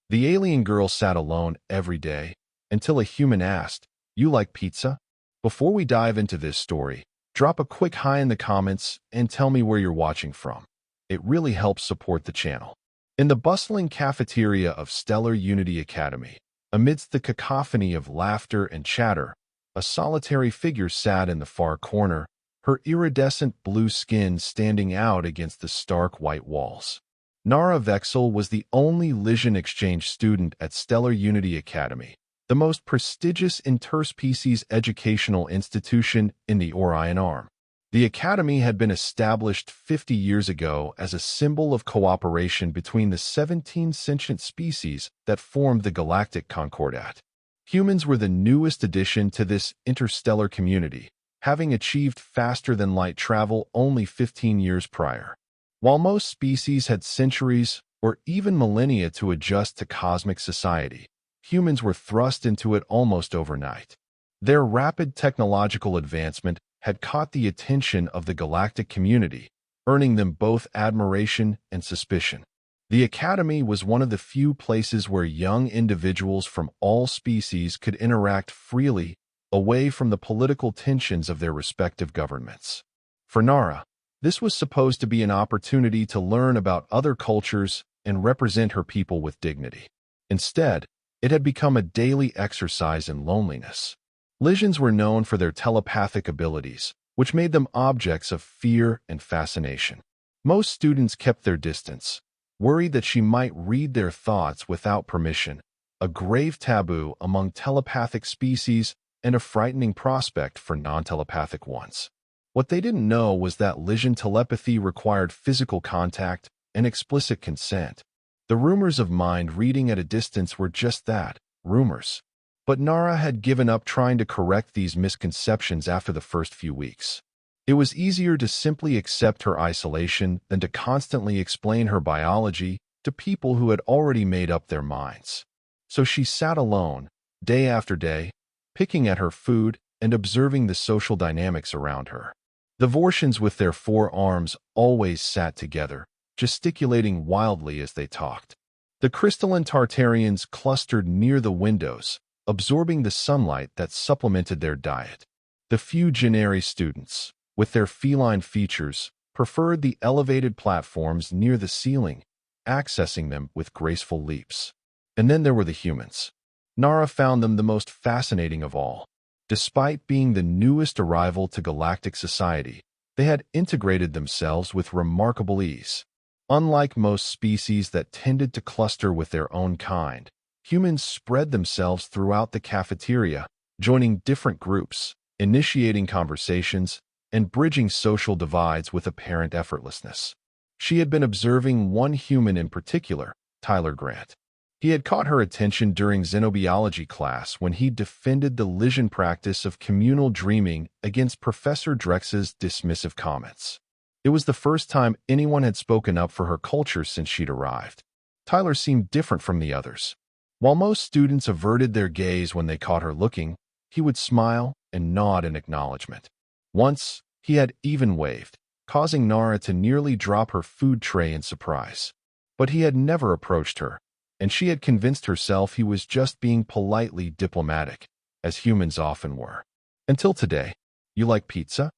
The alien girl sat alone every day until a human asked, "You like pizza?" Before we dive into this story, drop a quick hi in the comments and tell me where you're watching from. It really helps support the channel. In the bustling cafeteria of Stellar Unity Academy, amidst the cacophony of laughter and chatter, a solitary figure sat in the far corner, her iridescent blue skin standing out against the stark white walls. Nara Vexel was the only Lysian exchange student at Stellar Unity Academy, the most prestigious interspecies educational institution in the Orion Arm. The Academy had been established 50 years ago as a symbol of cooperation between the 17 sentient species that formed the Galactic Concordat. Humans were the newest addition to this interstellar community, having achieved faster-than-light travel only 15 years prior. While most species had centuries or even millennia to adjust to cosmic society, humans were thrust into it almost overnight. Their rapid technological advancement had caught the attention of the galactic community, earning them both admiration and suspicion. The Academy was one of the few places where young individuals from all species could interact freely, away from the political tensions of their respective governments. For Nara, this was supposed to be an opportunity to learn about other cultures and represent her people with dignity. Instead, it had become a daily exercise in loneliness. Lysians were known for their telepathic abilities, which made them objects of fear and fascination. Most students kept their distance, worried that she might read their thoughts without permission, a grave taboo among telepathic species and a frightening prospect for non-telepathic ones. What they didn't know was that Lysian telepathy required physical contact and explicit consent. The rumors of mind reading at a distance were just that, rumors. But Nara had given up trying to correct these misconceptions after the first few weeks. It was easier to simply accept her isolation than to constantly explain her biology to people who had already made up their minds. So she sat alone, day after day, picking at her food and observing the social dynamics around her. The Vortians with their 4 arms always sat together, gesticulating wildly as they talked. The crystalline Tartarians clustered near the windows, absorbing the sunlight that supplemented their diet. The few Generi students, with their feline features, preferred the elevated platforms near the ceiling, accessing them with graceful leaps. And then there were the humans. Nara found them the most fascinating of all. Despite being the newest arrival to galactic society, they had integrated themselves with remarkable ease. Unlike most species that tended to cluster with their own kind, humans spread themselves throughout the cafeteria, joining different groups, initiating conversations, and bridging social divides with apparent effortlessness. She had been observing one human in particular, Tyler Grant. He had caught her attention during xenobiology class when he defended the Lysian practice of communal dreaming against Professor Drex's dismissive comments. It was the first time anyone had spoken up for her culture since she'd arrived. Tyler seemed different from the others. While most students averted their gaze when they caught her looking, he would smile and nod in acknowledgement. Once, he had even waved, causing Nara to nearly drop her food tray in surprise. But he had never approached her, and she had convinced herself he was just being politely diplomatic, as humans often were. Until today. "You like pizza?"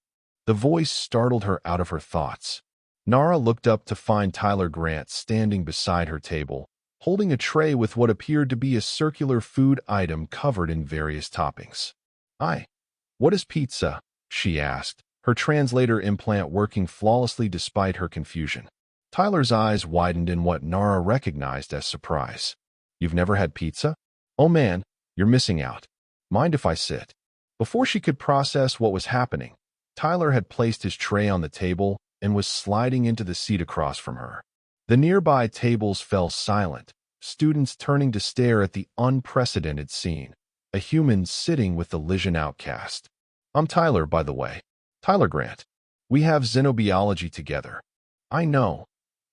The voice startled her out of her thoughts. Nara looked up to find Tyler Grant standing beside her table, holding a tray with what appeared to be a circular food item covered in various toppings. What is pizza?" she asked, her translator implant working flawlessly despite her confusion. Tyler's eyes widened in what Nara recognized as surprise. "You've never had pizza? Oh man, you're missing out. Mind if I sit?" Before she could process what was happening, Tyler had placed his tray on the table and was sliding into the seat across from her. The nearby tables fell silent, students turning to stare at the unprecedented scene, a human sitting with the Lysian outcast. "I'm Tyler, by the way. Tyler Grant. We have xenobiology together." "I know,"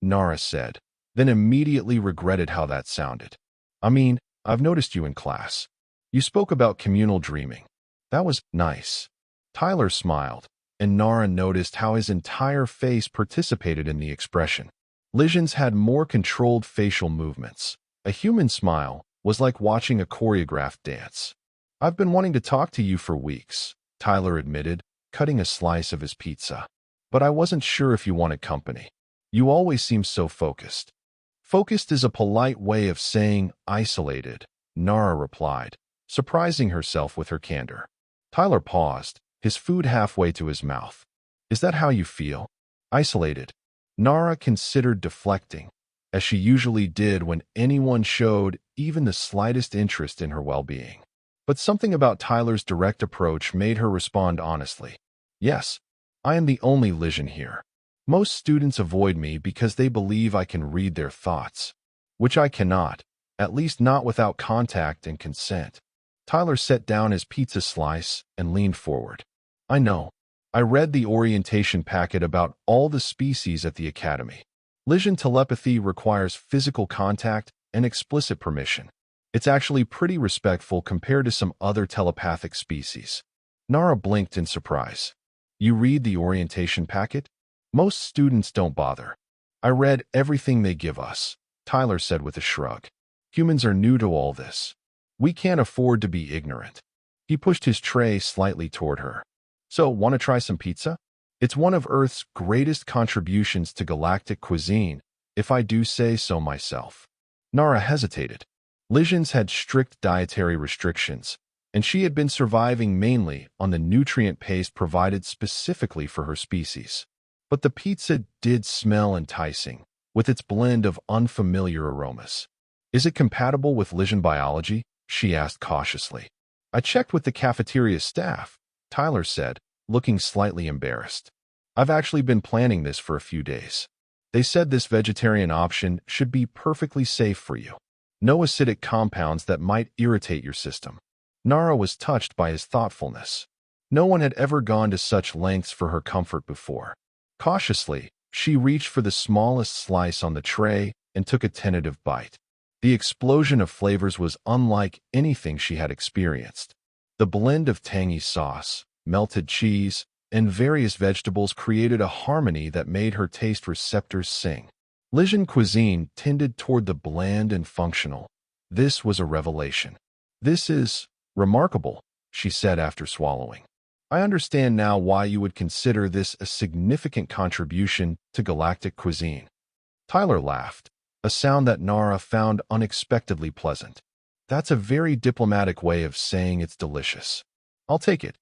Nara said, then immediately regretted how that sounded. "I mean, I've noticed you in class. You spoke about communal dreaming. That was nice." Tyler smiled, and Nara noticed how his entire face participated in the expression. Lysians had more controlled facial movements, A human smile was like watching a choreographed dance. I've been wanting to talk to you for weeks, Tyler admitted, cutting a slice of his pizza. But I wasn't sure if you wanted company. You always seem so focused. Focused is a polite way of saying isolated, Nara replied, surprising herself with her candor. Tyler paused, his food halfway to his mouth. Is that how you feel? Isolated. Nara considered deflecting, as she usually did when anyone showed even the slightest interest in her well-being. But something about Tyler's direct approach made her respond honestly. Yes, I am the only Lysian here. Most students avoid me because they believe I can read their thoughts, which I cannot, at least not without contact and consent. Tyler set down his pizza slice and leaned forward. I know. I read the orientation packet about all the species at the Academy. Lysian telepathy requires physical contact and explicit permission. It's actually pretty respectful compared to some other telepathic species. Nara blinked in surprise. You read the orientation packet? Most students don't bother. I read everything they give us, Tyler said with a shrug. Humans are new to all this. We can't afford to be ignorant. He pushed his tray slightly toward her. So, want to try some pizza? It's one of Earth's greatest contributions to galactic cuisine, if I do say so myself. Nara hesitated. Lysians had strict dietary restrictions, and she had been surviving mainly on the nutrient paste provided specifically for her species. But the pizza did smell enticing, with its blend of unfamiliar aromas. Is it compatible with Lysian biology? She asked cautiously. I checked with the cafeteria staff, Tyler said, looking slightly embarrassed. I've actually been planning this for a few days. They said this vegetarian option should be perfectly safe for you. No acidic compounds that might irritate your system. Nara was touched by his thoughtfulness. No one had ever gone to such lengths for her comfort before. Cautiously, she reached for the smallest slice on the tray and took a tentative bite. The explosion of flavors was unlike anything she had experienced. The blend of tangy sauce, melted cheese, and various vegetables created a harmony that made her taste receptors sing. Lysian cuisine tended toward the bland and functional. This was a revelation. This is remarkable, she said after swallowing. I understand now why you would consider this a significant contribution to galactic cuisine. Tyler laughed, a sound that Nara found unexpectedly pleasant. That's a very diplomatic way of saying it's delicious. I'll take it.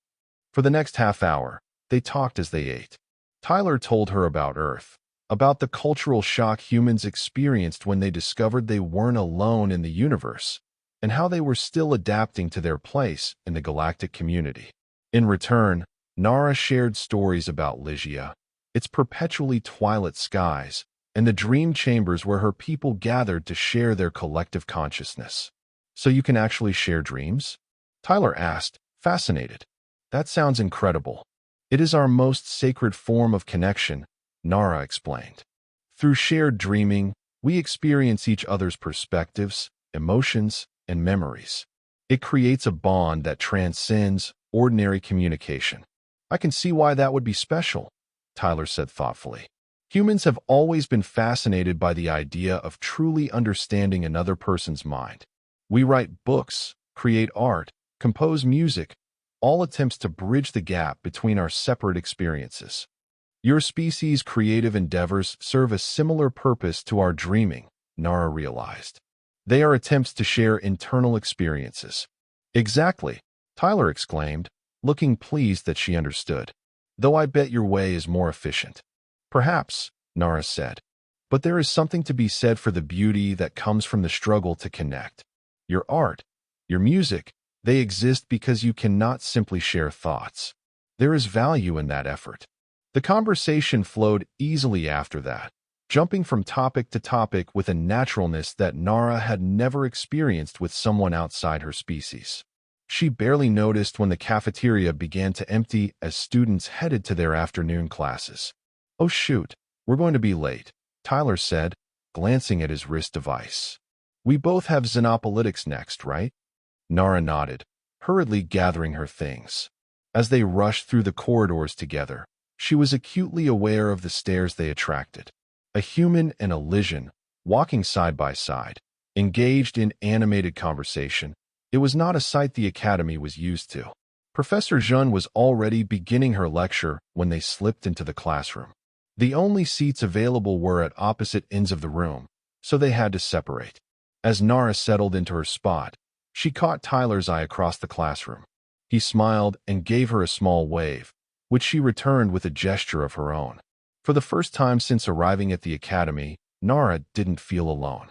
For the next half hour, they talked as they ate. Tyler told her about Earth, about the cultural shock humans experienced when they discovered they weren't alone in the universe, and how they were still adapting to their place in the galactic community. In return, Nara shared stories about Lysia, its perpetually twilit skies, and the dream chambers where her people gathered to share their collective consciousness. So you can actually share dreams? Tyler asked, fascinated. That sounds incredible. It is our most sacred form of connection, Nara explained. Through shared dreaming, we experience each other's perspectives, emotions, and memories. It creates a bond that transcends ordinary communication. I can see why that would be special, Tyler said thoughtfully. Humans have always been fascinated by the idea of truly understanding another person's mind. We write books, create art, compose music, all attempts to bridge the gap between our separate experiences. Your species' creative endeavors serve a similar purpose to our dreaming, Nara realized. They are attempts to share internal experiences. Exactly, Tyler exclaimed, looking pleased that she understood. Though I bet your way is more efficient. Perhaps, Nara said. But there is something to be said for the beauty that comes from the struggle to connect. Your art, your music, they exist because you cannot simply share thoughts. There is value in that effort. The conversation flowed easily after that, jumping from topic to topic with a naturalness that Nara had never experienced with someone outside her species. She barely noticed when the cafeteria began to empty as students headed to their afternoon classes. Oh shoot, we're going to be late, Tyler said, glancing at his wrist device. We both have xenopolitics next, right? Nara nodded, hurriedly gathering her things. As they rushed through the corridors together, she was acutely aware of the stares they attracted. A human and a Lysian, walking side by side, engaged in animated conversation. It was not a sight the Academy was used to. Professor Zhun was already beginning her lecture when they slipped into the classroom. The only seats available were at opposite ends of the room, so they had to separate. As Nara settled into her spot, she caught Tyler's eye across the classroom. He smiled and gave her a small wave, which she returned with a gesture of her own. For the first time since arriving at the Academy, Nara didn't feel alone.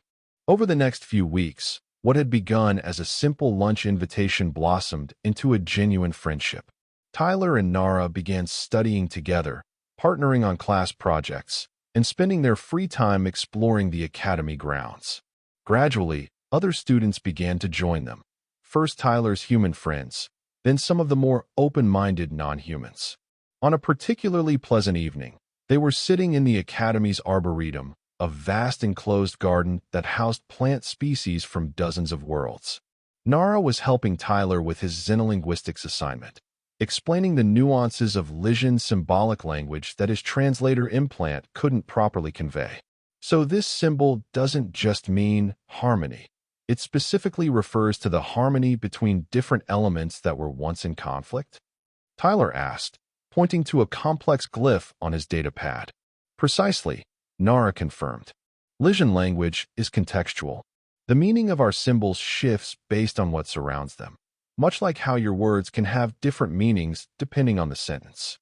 Over the next few weeks, what had begun as a simple lunch invitation blossomed into a genuine friendship. Tyler and Nara began studying together, partnering on class projects, and spending their free time exploring the Academy grounds. Gradually, other students began to join them. First Tyler's human friends, then some of the more open-minded non-humans. On a particularly pleasant evening, they were sitting in the Academy's arboretum, a vast enclosed garden that housed plant species from dozens of worlds. Nara was helping Tyler with his xenolinguistics assignment, explaining the nuances of Lysian symbolic language that his translator implant couldn't properly convey. So this symbol doesn't just mean harmony. It specifically refers to the harmony between different elements that were once in conflict? Tyler asked, pointing to a complex glyph on his datapad. Precisely, Nara confirmed. Lysian language is contextual. The meaning of our symbols shifts based on what surrounds them, much like how your words can have different meanings depending on the sentence.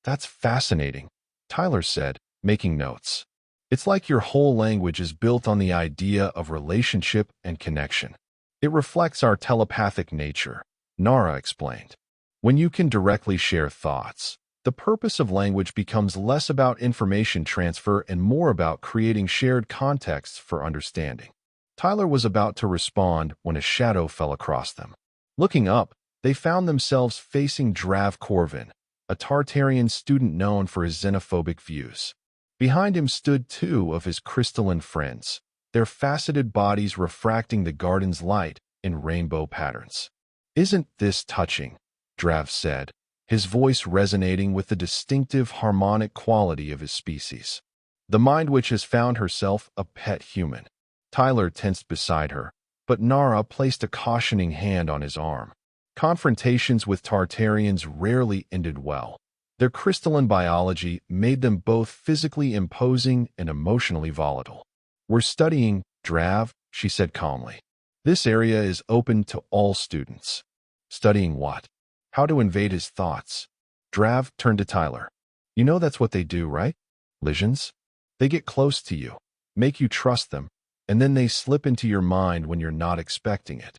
That's fascinating, Tyler said, making notes. It's like your whole language is built on the idea of relationship and connection. It reflects our telepathic nature, Nara explained. When you can directly share thoughts, the purpose of language becomes less about information transfer and more about creating shared contexts for understanding. Tyler was about to respond when a shadow fell across them. Looking up, they found themselves facing Drav Corvin, a Tartarian student known for his xenophobic views. Behind him stood two of his crystalline friends, their faceted bodies refracting the garden's light in rainbow patterns. "Isn't this touching?" Drav said, his voice resonating with the distinctive harmonic quality of his species. The mind which has found herself a pet human. Tyler tensed beside her, but Nara placed a cautioning hand on his arm. Confrontations with Tartarians rarely ended well. Their crystalline biology made them both physically imposing and emotionally volatile. "We're studying, Drav," she said calmly. "This area is open to all students." "Studying what?" "How to invade his thoughts." Drav turned to Tyler. "You know that's what they do, right? Lysians? They get close to you, make you trust them, and then they slip into your mind when you're not expecting it."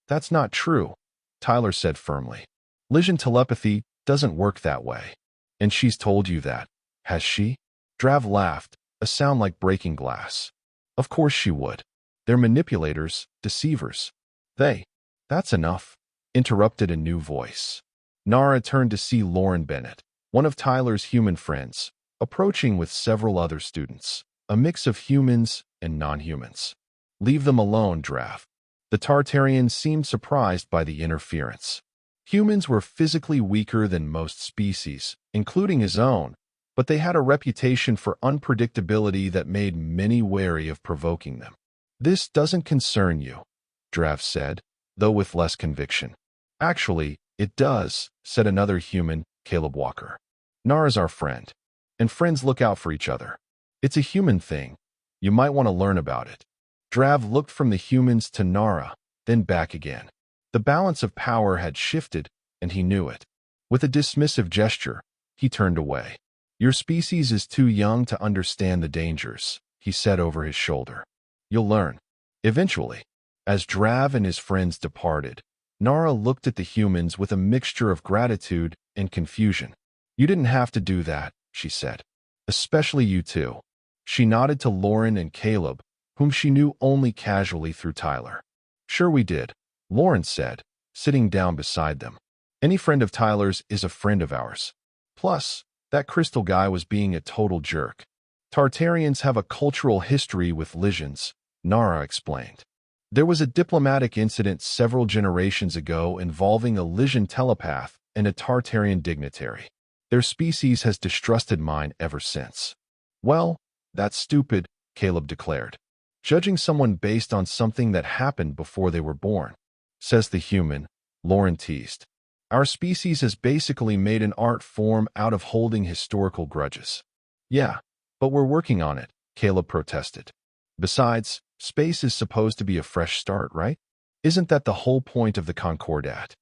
"That's not true," Tyler said firmly. "Lysian telepathy doesn't work that way." "And she's told you that, has she?" Drav laughed, a sound like breaking glass. "Of course she would. They're manipulators, deceivers." That's enough," interrupted a new voice. Nara turned to see Lauren Bennett, one of Tyler's human friends, approaching with several other students, a mix of humans and non-humans. "Leave them alone, Drav." The Tartarian seemed surprised by the interference. Humans were physically weaker than most species, including his own, but they had a reputation for unpredictability that made many wary of provoking them. "This doesn't concern you," Drav said, though with less conviction. "Actually, it does," said another human, Caleb Walker. "Nara's our friend, and friends look out for each other. It's a human thing. You might want to learn about it." Drav looked from the humans to Nara, then back again. The balance of power had shifted, and he knew it. With a dismissive gesture, he turned away. "Your species is too young to understand the dangers," he said over his shoulder. "You'll learn. Eventually." As Drav and his friends departed, Nara looked at the humans with a mixture of gratitude and confusion. "You didn't have to do that," she said. "Especially you two." She nodded to Lauren and Caleb, whom she knew only casually through Tyler. "Sure we did," Lauren said, sitting down beside them. "Any friend of Tyler's is a friend of ours. Plus, that crystal guy was being a total jerk." "Tartarians have a cultural history with Lysians," Nara explained. "There was a diplomatic incident several generations ago involving a Lysian telepath and a Tartarian dignitary. Their species has distrusted mine ever since." "Well, that's stupid," Caleb declared. Judging someone based on something that happened before they were born, says the human, Lauren teased. Our species has basically made an art form out of holding historical grudges. Yeah, but we're working on it, Caleb protested. Besides, space is supposed to be a fresh start, right? Isn't that the whole point of the Concordat?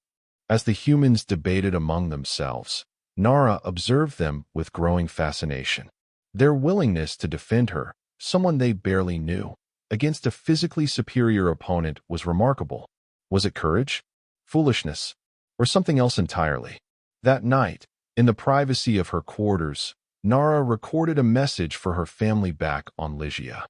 As the humans debated among themselves, Nara observed them with growing fascination. Their willingness to defend her, someone they barely knew, against a physically superior opponent was remarkable. Was it courage? Foolishness? Or something else entirely? That night, in the privacy of her quarters, Nara recorded a message for her family back on Lygia.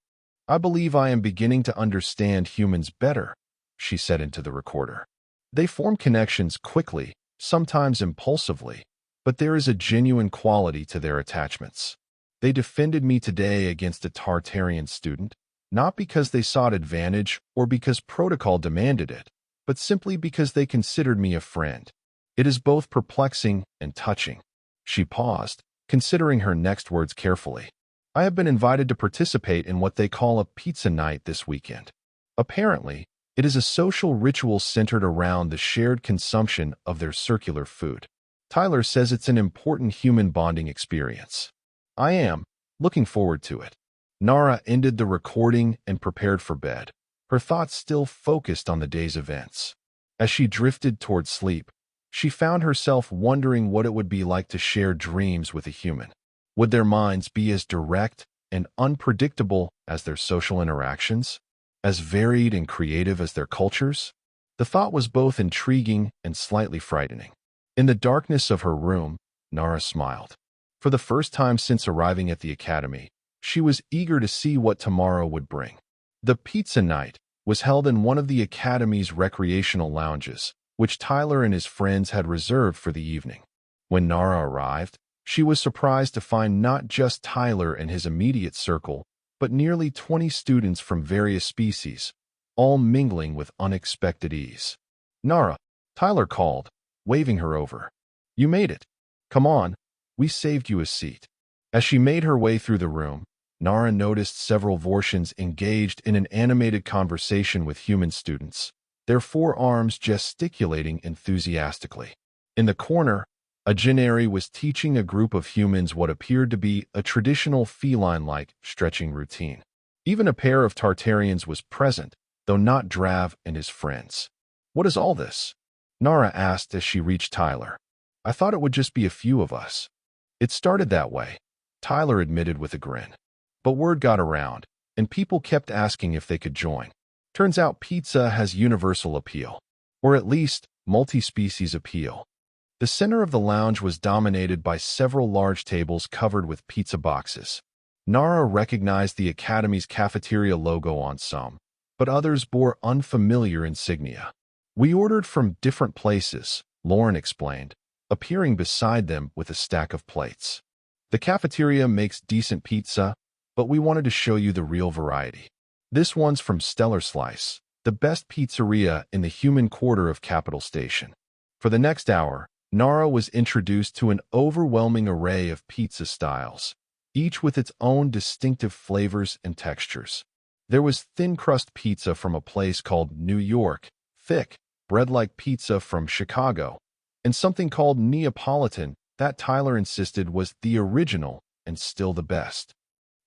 I believe I am beginning to understand humans better, she said into the recorder. They form connections quickly, sometimes impulsively, but there is a genuine quality to their attachments. They defended me today against a Tartarian student, not because they sought advantage or because protocol demanded it, but simply because they considered me a friend. It is both perplexing and touching. She paused, considering her next words carefully. I have been invited to participate in what they call a pizza night this weekend. Apparently, it is a social ritual centered around the shared consumption of their circular food. Tyler says it's an important human bonding experience. I am looking forward to it. Nara ended the recording and prepared for bed, her thoughts still focused on the day's events. As she drifted toward sleep, she found herself wondering what it would be like to share dreams with a human. Would their minds be as direct and unpredictable as their social interactions? As varied and creative as their cultures? The thought was both intriguing and slightly frightening. In the darkness of her room, Nara smiled. For the first time since arriving at the academy, she was eager to see what tomorrow would bring. The pizza night was held in one of the academy's recreational lounges, which Tyler and his friends had reserved for the evening. When Nara arrived, she was surprised to find not just Tyler and his immediate circle, but nearly 20 students from various species, all mingling with unexpected ease. Nara, Tyler called, waving her over. You made it. Come on, we saved you a seat. As she made her way through the room, Nara noticed several Vortians engaged in an animated conversation with human students, their forearms gesticulating enthusiastically. In the corner, a Generi was teaching a group of humans what appeared to be a traditional feline-like stretching routine. Even a pair of Tartarians was present, though not Drav and his friends. What is all this? Nara asked as she reached Tyler. I thought it would just be a few of us. It started that way, Tyler admitted with a grin. But word got around, and people kept asking if they could join. Turns out pizza has universal appeal, or at least multi-species appeal. The center of the lounge was dominated by several large tables covered with pizza boxes. Nara recognized the Academy's cafeteria logo on some, but others bore unfamiliar insignia. We ordered from different places, Lauren explained, appearing beside them with a stack of plates. The cafeteria makes decent pizza, but we wanted to show you the real variety. This one's from Stellar Slice, the best pizzeria in the human quarter of Capital Station. For the next hour, Nara was introduced to an overwhelming array of pizza styles, each with its own distinctive flavors and textures. There was thin crust pizza from a place called New York, thick, bread-like pizza from Chicago, and something called Neapolitan that Tyler insisted was the original and still the best.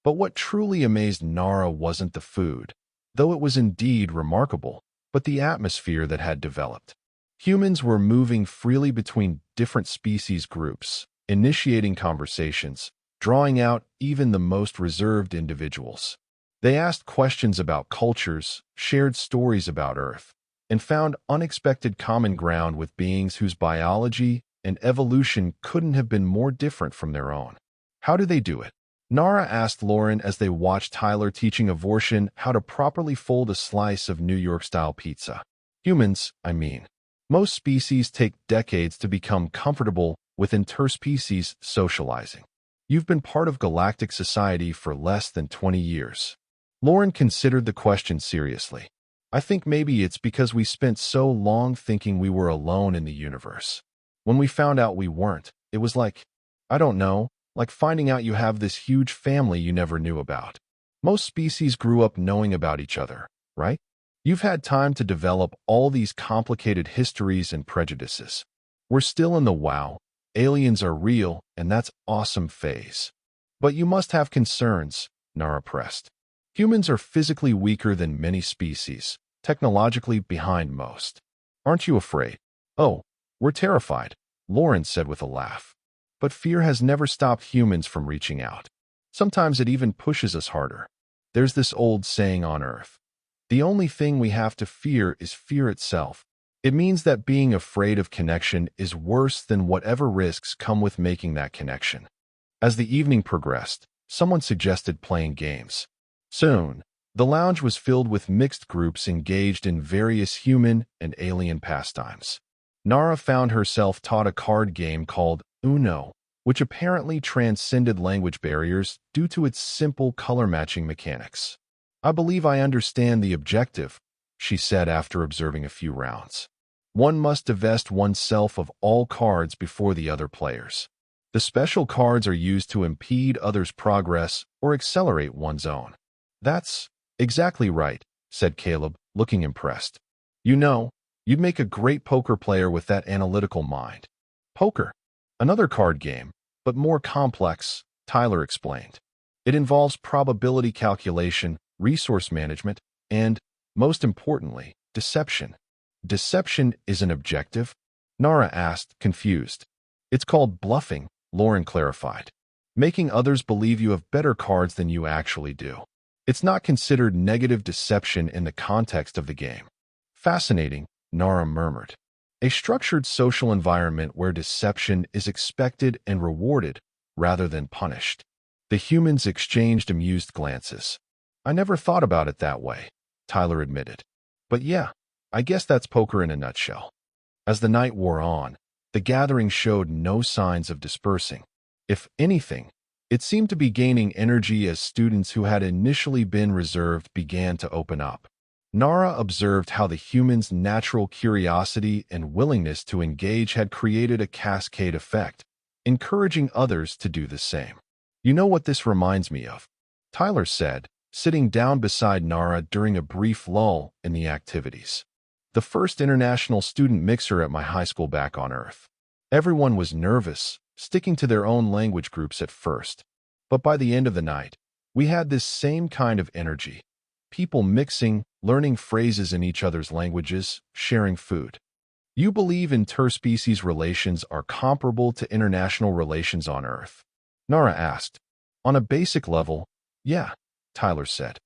But what truly amazed Nara wasn't the food, though it was indeed remarkable, but the atmosphere that had developed. Humans were moving freely between different species groups, initiating conversations, drawing out even the most reserved individuals. They asked questions about cultures, shared stories about Earth, and found unexpected common ground with beings whose biology and evolution couldn't have been more different from their own. How do they do it? Nara asked Lauren as they watched Tyler teaching a Vortian how to properly fold a slice of New York-style pizza. Humans, I mean. Most species take decades to become comfortable with interspecies socializing. You've been part of galactic society for less than 20 years. Lauren considered the question seriously. I think maybe it's because we spent so long thinking we were alone in the universe. When we found out we weren't, it was like, I don't know, like finding out you have this huge family you never knew about. Most species grew up knowing about each other, right? You've had time to develop all these complicated histories and prejudices. We're still in the wow, aliens are real, and that's awesome phase. But you must have concerns, Nara pressed. Humans are physically weaker than many species, technologically behind most. Aren't you afraid? Oh, we're terrified, Lauren said with a laugh. But fear has never stopped humans from reaching out. Sometimes it even pushes us harder. There's this old saying on Earth. The only thing we have to fear is fear itself. It means that being afraid of connection is worse than whatever risks come with making that connection. As the evening progressed, someone suggested playing games. Soon, the lounge was filled with mixed groups engaged in various human and alien pastimes. Nara found herself taught a card game called Uno, which apparently transcended language barriers due to its simple color-matching mechanics. I believe I understand the objective, she said after observing a few rounds. One must divest oneself of all cards before the other players. The special cards are used to impede others' progress or accelerate one's own. That's exactly right, said Caleb, looking impressed. You know, you'd make a great poker player with that analytical mind. Poker? Another card game, but more complex, Tyler explained. It involves probability calculation, resource management, and, most importantly, deception. Deception is an objective? Nara asked, confused. It's called bluffing, Lauren clarified. Making others believe you have better cards than you actually do. It's not considered negative deception in the context of the game. Fascinating, Nara murmured. A structured social environment where deception is expected and rewarded rather than punished. The humans exchanged amused glances. I never thought about it that way, Tyler admitted. But yeah, I guess that's poker in a nutshell. As the night wore on, the gathering showed no signs of dispersing. If anything, it seemed to be gaining energy as students who had initially been reserved began to open up. Nara observed how the humans' natural curiosity and willingness to engage had created a cascade effect, encouraging others to do the same. You know what this reminds me of? Tyler said, sitting down beside Nara during a brief lull in the activities. The first international student mixer at my high school back on Earth. Everyone was nervous, sticking to their own language groups at first. But by the end of the night, we had this same kind of energy. People mixing, learning phrases in each other's languages, sharing food. You believe interspecies relations are comparable to international relations on Earth? Nara asked. On a basic level, yeah, Tyler said.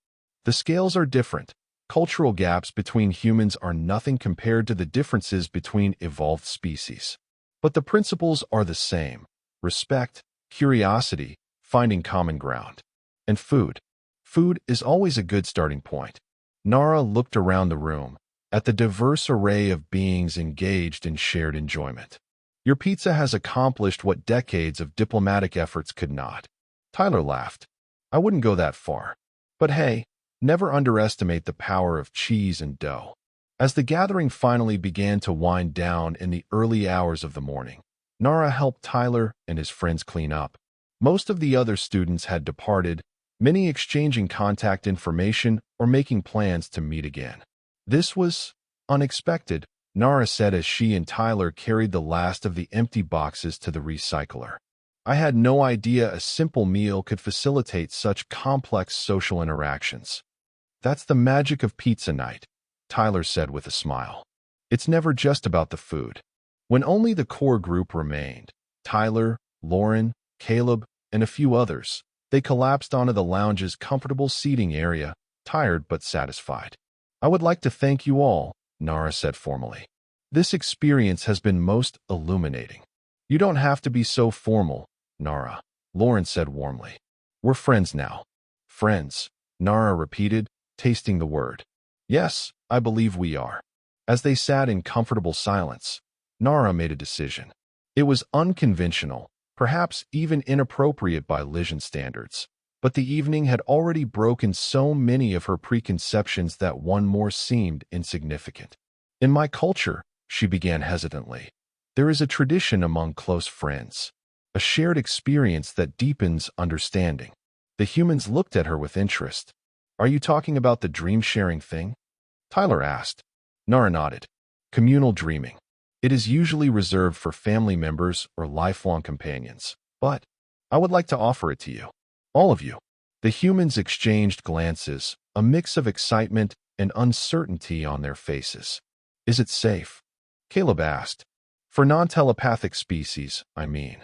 The scales are different. Cultural gaps between humans are nothing compared to the differences between evolved species. But the principles are the same. Respect, curiosity, finding common ground. And food. Food is always a good starting point. Nara looked around the room, at the diverse array of beings engaged in shared enjoyment. Your pizza has accomplished what decades of diplomatic efforts could not. Tyler laughed. I wouldn't go that far. But hey, never underestimate the power of cheese and dough. As the gathering finally began to wind down in the early hours of the morning, Nara helped Tyler and his friends clean up. Most of the other students had departed, many exchanging contact information or making plans to meet again. This was unexpected, Nara said as she and Tyler carried the last of the empty boxes to the recycler. I had no idea a simple meal could facilitate such complex social interactions. That's the magic of pizza night, Tyler said with a smile. It's never just about the food. When only the core group remained, Tyler, Lauren, Caleb, and a few others, they collapsed onto the lounge's comfortable seating area, tired but satisfied. I would like to thank you all, Nara said formally. This experience has been most illuminating. You don't have to be so formal, Nara, Lauren said warmly. We're friends now. Friends, Nara repeated, tasting the word. Yes, I believe we are. As they sat in comfortable silence, Nara made a decision. It was unconventional, perhaps even inappropriate by Lysian standards, but the evening had already broken so many of her preconceptions that one more seemed insignificant. In my culture, she began hesitantly, there is a tradition among close friends, a shared experience that deepens understanding. The humans looked at her with interest. Are you talking about the dream-sharing thing? Tyler asked. Nara nodded. Communal dreaming. It is usually reserved for family members or lifelong companions, but I would like to offer it to you. All of you. The humans exchanged glances, a mix of excitement and uncertainty on their faces. Is it safe? Caleb asked. For non-telepathic species, I mean.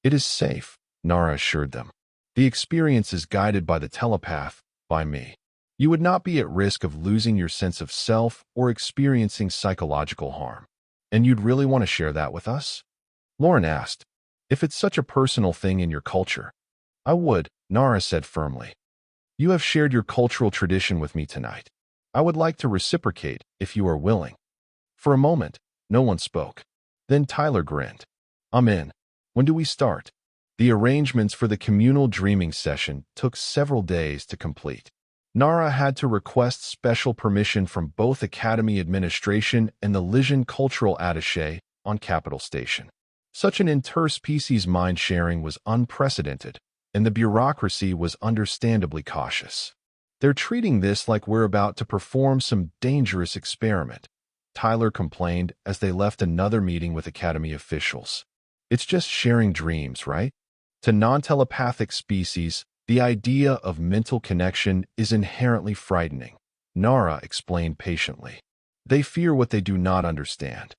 It is safe, Nara assured them. The experience is guided by the telepath, by me. You would not be at risk of losing your sense of self or experiencing psychological harm. And you'd really want to share that with us? Lauren asked. If it's such a personal thing in your culture. I would, Nara said firmly. You have shared your cultural tradition with me tonight. I would like to reciprocate, if you are willing. For a moment, no one spoke. Then Tyler grinned. I'm in. When do we start? The arrangements for the communal dreaming session took several days to complete. Nara had to request special permission from both Academy administration and the Lysian cultural attaché on Capital Station. Such an interspecies mind-sharing was unprecedented, and the bureaucracy was understandably cautious. They're treating this like we're about to perform some dangerous experiment, Tyler complained as they left another meeting with Academy officials. It's just sharing dreams, right? To non-telepathic species, the idea of mental connection is inherently frightening, Nara explained patiently. They fear what they do not understand.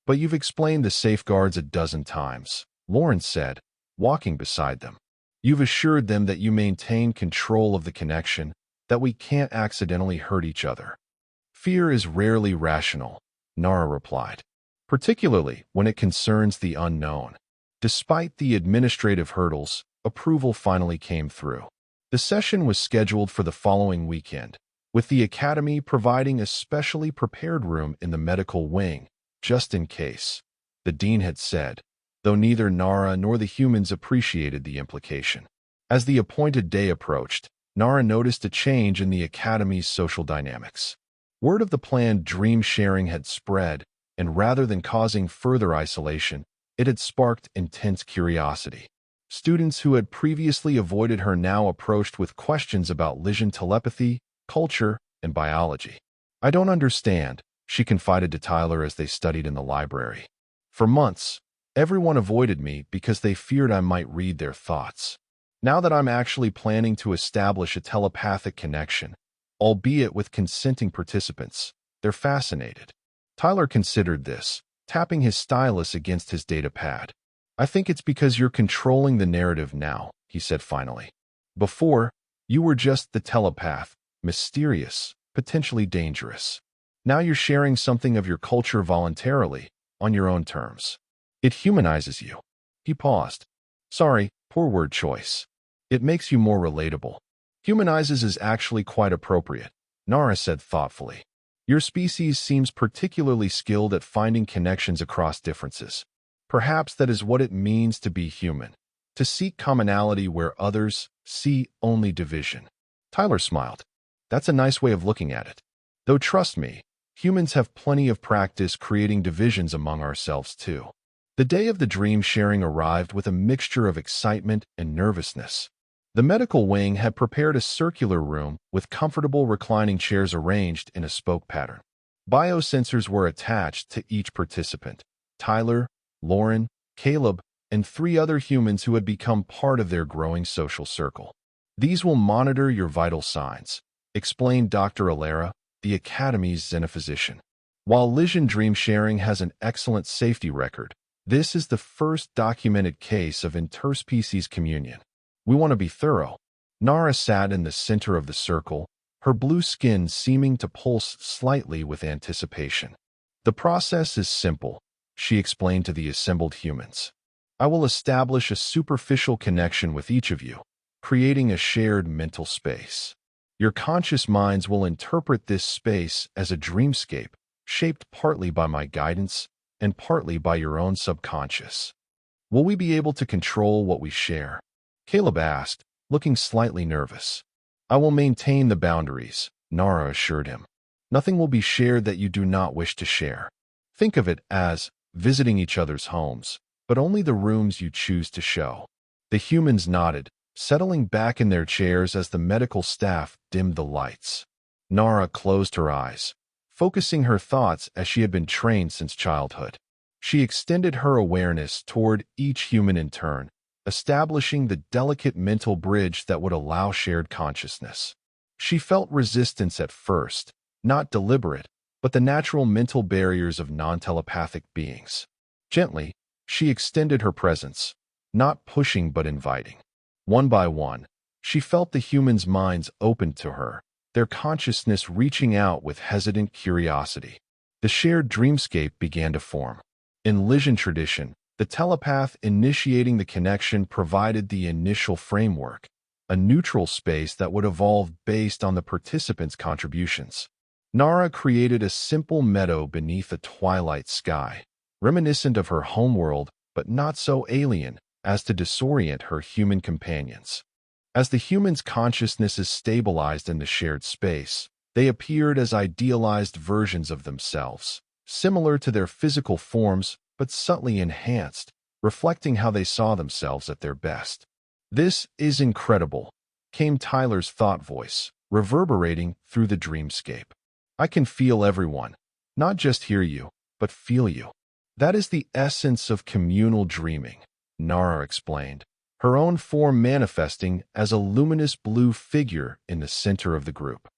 But you've explained the safeguards a dozen times, Lauren said, walking beside them. You've assured them that you maintain control of the connection, that we can't accidentally hurt each other. Fear is rarely rational, Nara replied, particularly when it concerns the unknown. Despite the administrative hurdles, approval finally came through. The session was scheduled for the following weekend, with the Academy providing a specially prepared room in the medical wing, just in case, the dean had said, though neither Nara nor the humans appreciated the implication. As the appointed day approached, Nara noticed a change in the Academy's social dynamics. Word of the planned dream sharing had spread, and rather than causing further isolation, it had sparked intense curiosity. Students who had previously avoided her now approached with questions about Lysian telepathy, culture, and biology. I don't understand, she confided to Tyler as they studied in the library. For months, everyone avoided me because they feared I might read their thoughts. Now that I'm actually planning to establish a telepathic connection, albeit with consenting participants, they're fascinated. Tyler considered this, tapping his stylus against his data pad. I think it's because you're controlling the narrative now, he said finally. Before, you were just the telepath, mysterious, potentially dangerous. Now you're sharing something of your culture voluntarily, on your own terms. It humanizes you. He paused. Sorry, poor word choice. It makes you more relatable. Humanizes is actually quite appropriate, Nara said thoughtfully. Your species seems particularly skilled at finding connections across differences. Perhaps that is what it means to be human, to seek commonality where others see only division. Tyler smiled. That's a nice way of looking at it. Though trust me, humans have plenty of practice creating divisions among ourselves too. The day of the dream sharing arrived with a mixture of excitement and nervousness. The medical wing had prepared a circular room with comfortable reclining chairs arranged in a spoke pattern. Biosensors were attached to each participant. Tyler, Lauren, Caleb, and 3 other humans who had become part of their growing social circle. These will monitor your vital signs, explained Dr. Alera, the Academy's xenophysician. While Lysian dream sharing has an excellent safety record, this is the first documented case of interspecies communion. We want to be thorough. Nara sat in the center of the circle, her blue skin seeming to pulse slightly with anticipation. The process is simple, she explained to the assembled humans. I will establish a superficial connection with each of you, creating a shared mental space. Your conscious minds will interpret this space as a dreamscape, shaped partly by my guidance and partly by your own subconscious. Will we be able to control what we share? Caleb asked, looking slightly nervous. I will maintain the boundaries, Nara assured him. Nothing will be shared that you do not wish to share. Think of it as visiting each other's homes, but only the rooms you choose to show. The humans nodded, settling back in their chairs as the medical staff dimmed the lights. Nara closed her eyes, focusing her thoughts as she had been trained since childhood. She extended her awareness toward each human in turn, establishing the delicate mental bridge that would allow shared consciousness. She felt resistance at first, not deliberate, but the natural mental barriers of non-telepathic beings. Gently, she extended her presence, not pushing but inviting. One by one, she felt the humans' minds open to her, their consciousness reaching out with hesitant curiosity. The shared dreamscape began to form. In Lysian tradition, the telepath initiating the connection provided the initial framework, a neutral space that would evolve based on the participants' contributions. Nara created a simple meadow beneath a twilight sky, reminiscent of her homeworld but not so alien as to disorient her human companions. As the humans' consciousnesses stabilized in the shared space, they appeared as idealized versions of themselves, similar to their physical forms but subtly enhanced, reflecting how they saw themselves at their best. "This is incredible," came Tyler's thought voice, reverberating through the dreamscape. "I can feel everyone, not just hear you, but feel you." "That is the essence of communal dreaming," Nara explained, her own form manifesting as a luminous blue figure in the center of the group.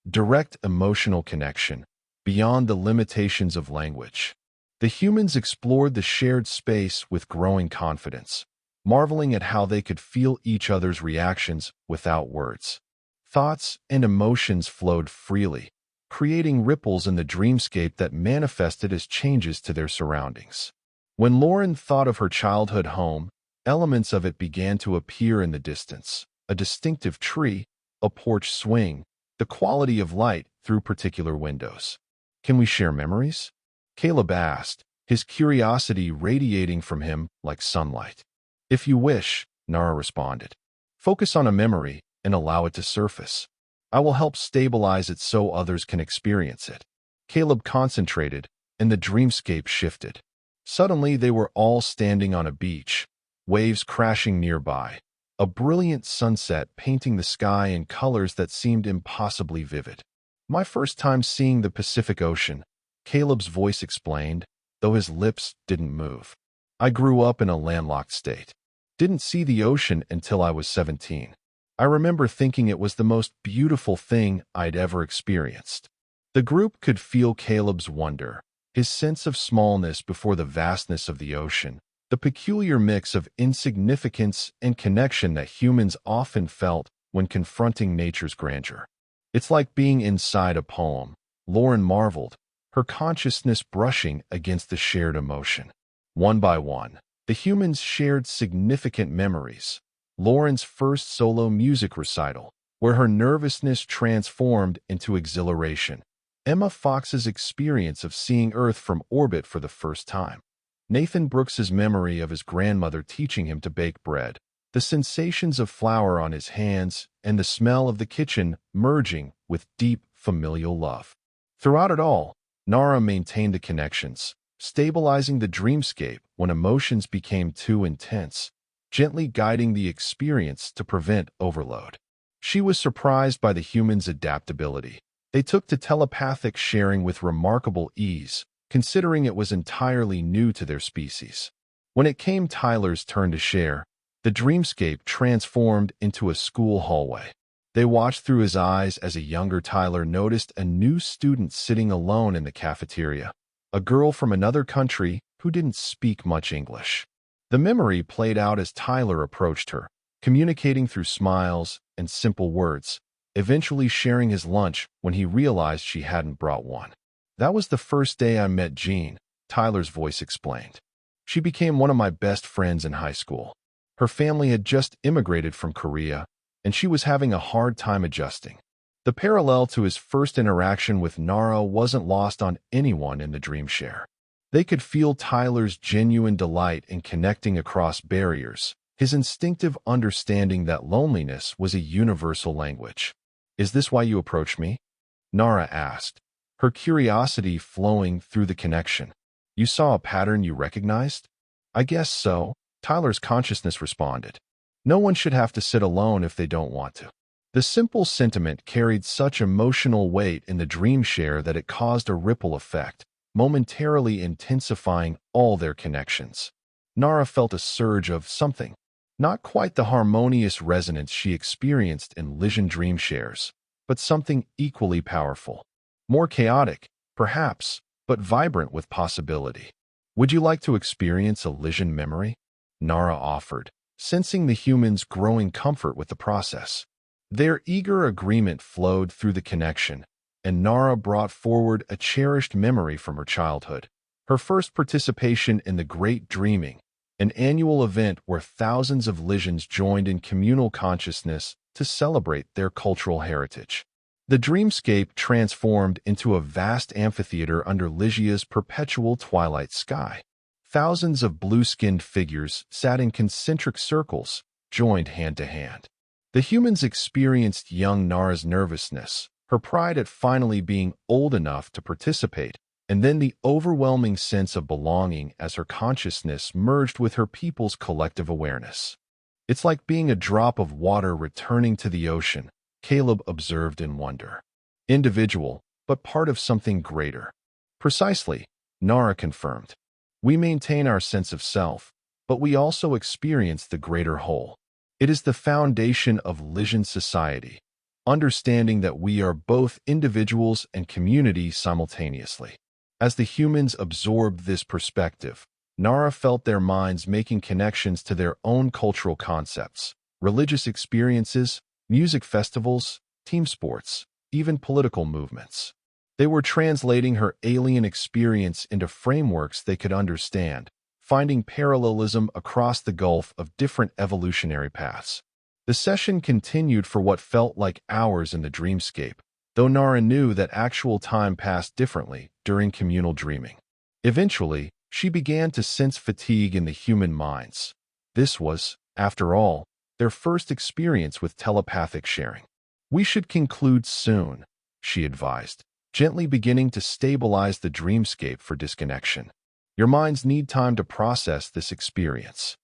Direct emotional connection, beyond the limitations of language. The humans explored the shared space with growing confidence, marveling at how they could feel each other's reactions without words. Thoughts and emotions flowed freely, creating ripples in the dreamscape that manifested as changes to their surroundings. When Lauren thought of her childhood home, elements of it began to appear in the distance: a distinctive tree, a porch swing, the quality of light through particular windows. "Can we share memories?" Caleb asked, his curiosity radiating from him like sunlight. "If you wish," Nara responded. "Focus on a memory and allow it to surface. I will help stabilize it so others can experience it." Caleb concentrated, and the dreamscape shifted. Suddenly, they were all standing on a beach, waves crashing nearby, a brilliant sunset painting the sky in colors that seemed impossibly vivid. "My first time seeing the Pacific Ocean," Caleb's voice explained, though his lips didn't move. "I grew up in a landlocked state. Didn't see the ocean until I was 17. I remember thinking it was the most beautiful thing I'd ever experienced." The group could feel Caleb's wonder, his sense of smallness before the vastness of the ocean, the peculiar mix of insignificance and connection that humans often felt when confronting nature's grandeur. "It's like being inside a poem," Lauren marveled, her consciousness brushing against the shared emotion. One by one, the humans shared significant memories. Lauren's first solo music recital, where her nervousness transformed into exhilaration. Emma Fox's experience of seeing Earth from orbit for the first time. Nathan Brooks's memory of his grandmother teaching him to bake bread. The sensations of flour on his hands and the smell of the kitchen merging with deep familial love. Throughout it all, Nara maintained the connections, stabilizing the dreamscape when emotions became too intense, gently guiding the experience to prevent overload. She was surprised by the humans' adaptability. They took to telepathic sharing with remarkable ease, considering it was entirely new to their species. When it came Tyler's turn to share, the dreamscape transformed into a school hallway. They watched through his eyes as a younger Tyler noticed a new student sitting alone in the cafeteria, a girl from another country who didn't speak much English. The memory played out as Tyler approached her, communicating through smiles and simple words, eventually sharing his lunch when he realized she hadn't brought one. "That was the first day I met Jean," Tyler's voice explained. "She became one of my best friends in high school. Her family had just immigrated from Korea, and she was having a hard time adjusting." The parallel to his first interaction with Nara wasn't lost on anyone in the dreamshare. They could feel Tyler's genuine delight in connecting across barriers, his instinctive understanding that loneliness was a universal language. "Is this why you approached me?" Nara asked, her curiosity flowing through the connection. "You saw a pattern you recognized?" "I guess so," Tyler's consciousness responded. No one should have to sit alone if they don't want to. The simple sentiment carried such emotional weight in the dream share that it caused a ripple effect, momentarily intensifying all their connections. Nara felt a surge of something, not quite the harmonious resonance she experienced in Lysian dream shares, but something equally powerful. More chaotic, perhaps, but vibrant with possibility. Would you like to experience a Lysian memory? Nara offered, sensing the humans' growing comfort with the process. Their eager agreement flowed through the connection, and Nara brought forward a cherished memory from her childhood. Her first participation in the Great Dreaming, an annual event where thousands of Lysians joined in communal consciousness to celebrate their cultural heritage. The dreamscape transformed into a vast amphitheater under Lysia's perpetual twilight sky. Thousands of blue-skinned figures sat in concentric circles, joined hand to hand. The humans experienced young Nara's nervousness, her pride at finally being old enough to participate, and then the overwhelming sense of belonging as her consciousness merged with her people's collective awareness. It's like being a drop of water returning to the ocean, Caleb observed in wonder. Individual, but part of something greater. Precisely, Nara confirmed. We maintain our sense of self, but we also experience the greater whole. It is the foundation of Lysian society, understanding that we are both individuals and community simultaneously. As the humans absorbed this perspective, Nara felt their minds making connections to their own cultural concepts, religious experiences, music festivals, team sports, even political movements. They were translating her alien experience into frameworks they could understand, finding parallelism across the gulf of different evolutionary paths. The session continued for what felt like hours in the dreamscape, though Nara knew that actual time passed differently during communal dreaming. Eventually, she began to sense fatigue in the human minds. This was, after all, their first experience with telepathic sharing. We should conclude soon, she advised, gently beginning to stabilize the dreamscape for disconnection. Your minds need time to process this experience.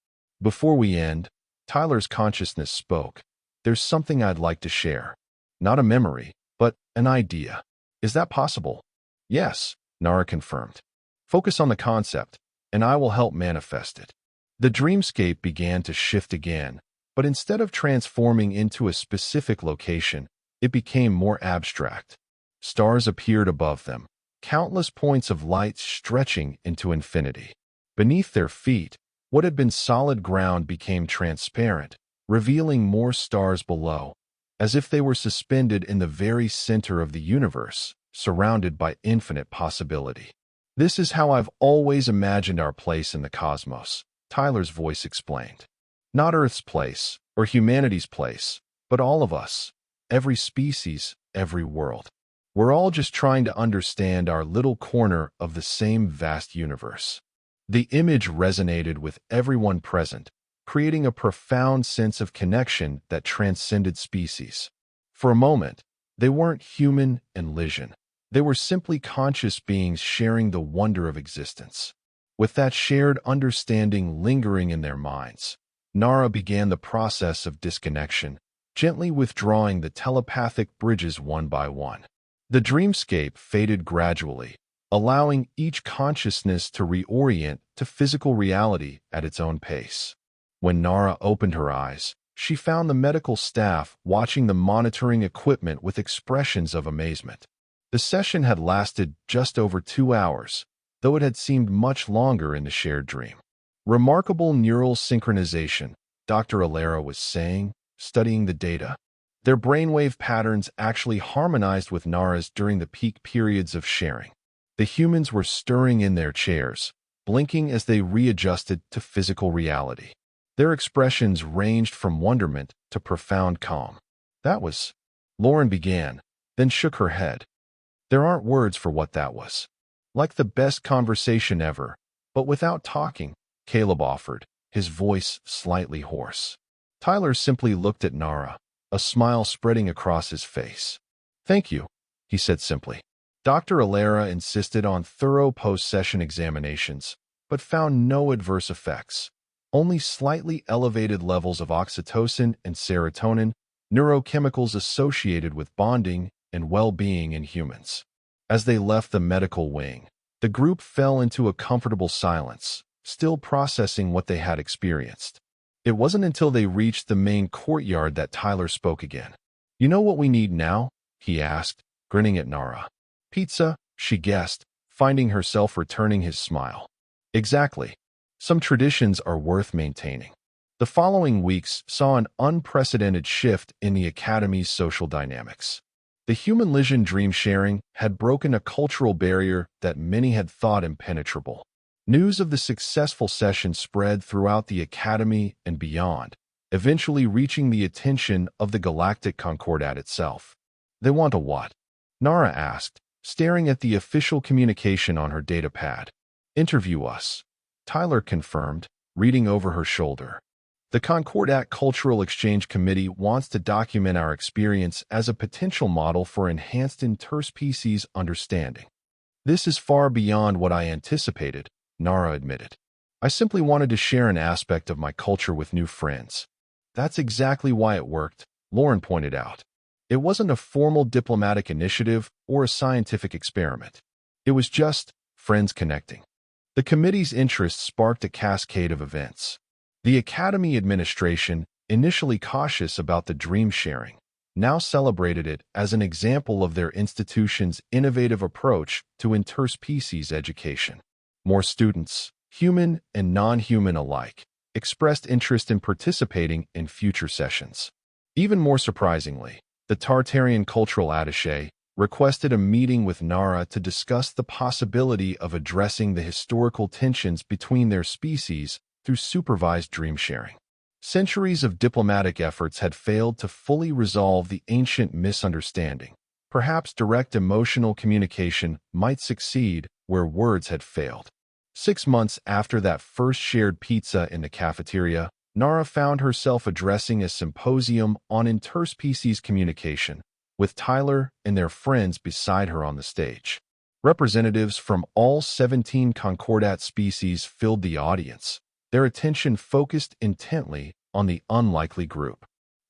Before we end, Tyler's consciousness spoke. There's something I'd like to share. Not a memory, but an idea. Is that possible? Yes, Nara confirmed. Focus on the concept, and I will help manifest it. The dreamscape began to shift again, but instead of transforming into a specific location, it became more abstract. Stars appeared above them, countless points of light stretching into infinity. Beneath their feet, what had been solid ground became transparent, revealing more stars below, as if they were suspended in the very center of the universe, surrounded by infinite possibility. This is how I've always imagined our place in the cosmos, Tyler's voice explained. Not Earth's place, or humanity's place, but all of us, every species, every world. We're all just trying to understand our little corner of the same vast universe. The image resonated with everyone present, creating a profound sense of connection that transcended species. For a moment, they weren't human and Lysian. They were simply conscious beings sharing the wonder of existence. With that shared understanding lingering in their minds, Nara began the process of disconnection, gently withdrawing the telepathic bridges one by one. The dreamscape faded gradually, allowing each consciousness to reorient to physical reality at its own pace. When Nara opened her eyes, she found the medical staff watching the monitoring equipment with expressions of amazement. The session had lasted just over 2 hours, though it had seemed much longer in the shared dream. Remarkable neural synchronization, Dr. Alera was saying, studying the data. Their brainwave patterns actually harmonized with Nara's during the peak periods of sharing. The humans were stirring in their chairs, blinking as they readjusted to physical reality. Their expressions ranged from wonderment to profound calm. That was, Lauren began, then shook her head. There aren't words for what that was. Like the best conversation ever, but without talking, Caleb offered, his voice slightly hoarse. Tyler simply looked at Nara, a smile spreading across his face. Thank you, he said simply. Dr. Alera insisted on thorough post-session examinations, but found no adverse effects. only slightly elevated levels of oxytocin and serotonin, neurochemicals associated with bonding and well-being in humans. As they left the medical wing, the group fell into a comfortable silence, still processing what they had experienced. It wasn't until they reached the main courtyard that Tyler spoke again. "You know what we need now?" he asked, grinning at Nara. "Pizza," she guessed, finding herself returning his smile. "Exactly. Some traditions are worth maintaining." The following weeks saw an unprecedented shift in the Academy's social dynamics. The human Lysian dream sharing had broken a cultural barrier that many had thought impenetrable. News of the successful session spread throughout the Academy and beyond, eventually reaching the attention of the Galactic Concordat itself. "They want a what?" Nara asked, staring at the official communication on her datapad. "Interview us," Tyler confirmed, reading over her shoulder. "The Concordat Cultural Exchange Committee wants to document our experience as a potential model for enhanced interspecies understanding." "This is far beyond what I anticipated," Nara admitted. "I simply wanted to share an aspect of my culture with new friends." "That's exactly why it worked," Lauren pointed out. "It wasn't a formal diplomatic initiative or a scientific experiment. It was just friends connecting." The committee's interest sparked a cascade of events. The Academy administration, initially cautious about the dream sharing, now celebrated it as an example of their institution's innovative approach to interspecies education. More students, human and non-human alike, expressed interest in participating in future sessions. Even more surprisingly, the Tartarian cultural attaché requested a meeting with Nara to discuss the possibility of addressing the historical tensions between their species through supervised dream sharing. Centuries of diplomatic efforts had failed to fully resolve the ancient misunderstanding. Perhaps direct emotional communication might succeed where words had failed. 6 months after that first shared pizza in the cafeteria, Nara found herself addressing a symposium on interspecies communication, with Tyler and their friends beside her on the stage. Representatives from all 17 Concordat species filled the audience, their attention focused intently on the unlikely group.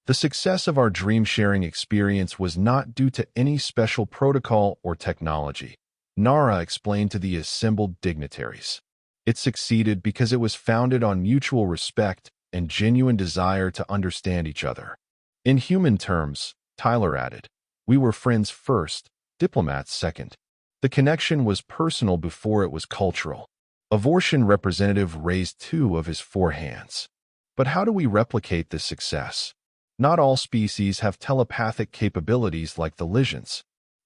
"The success of our dream-sharing experience was not due to any special protocol or technology," Nara explained to the assembled dignitaries. "It succeeded because it was founded on mutual respect and genuine desire to understand each other." "In human terms," Tyler added, "we were friends first, diplomats second." The connection was personal before it was cultural. Avortion representative raised 2 of his 4 hands. "But how do we replicate this success? Not all species have telepathic capabilities like the Lysians."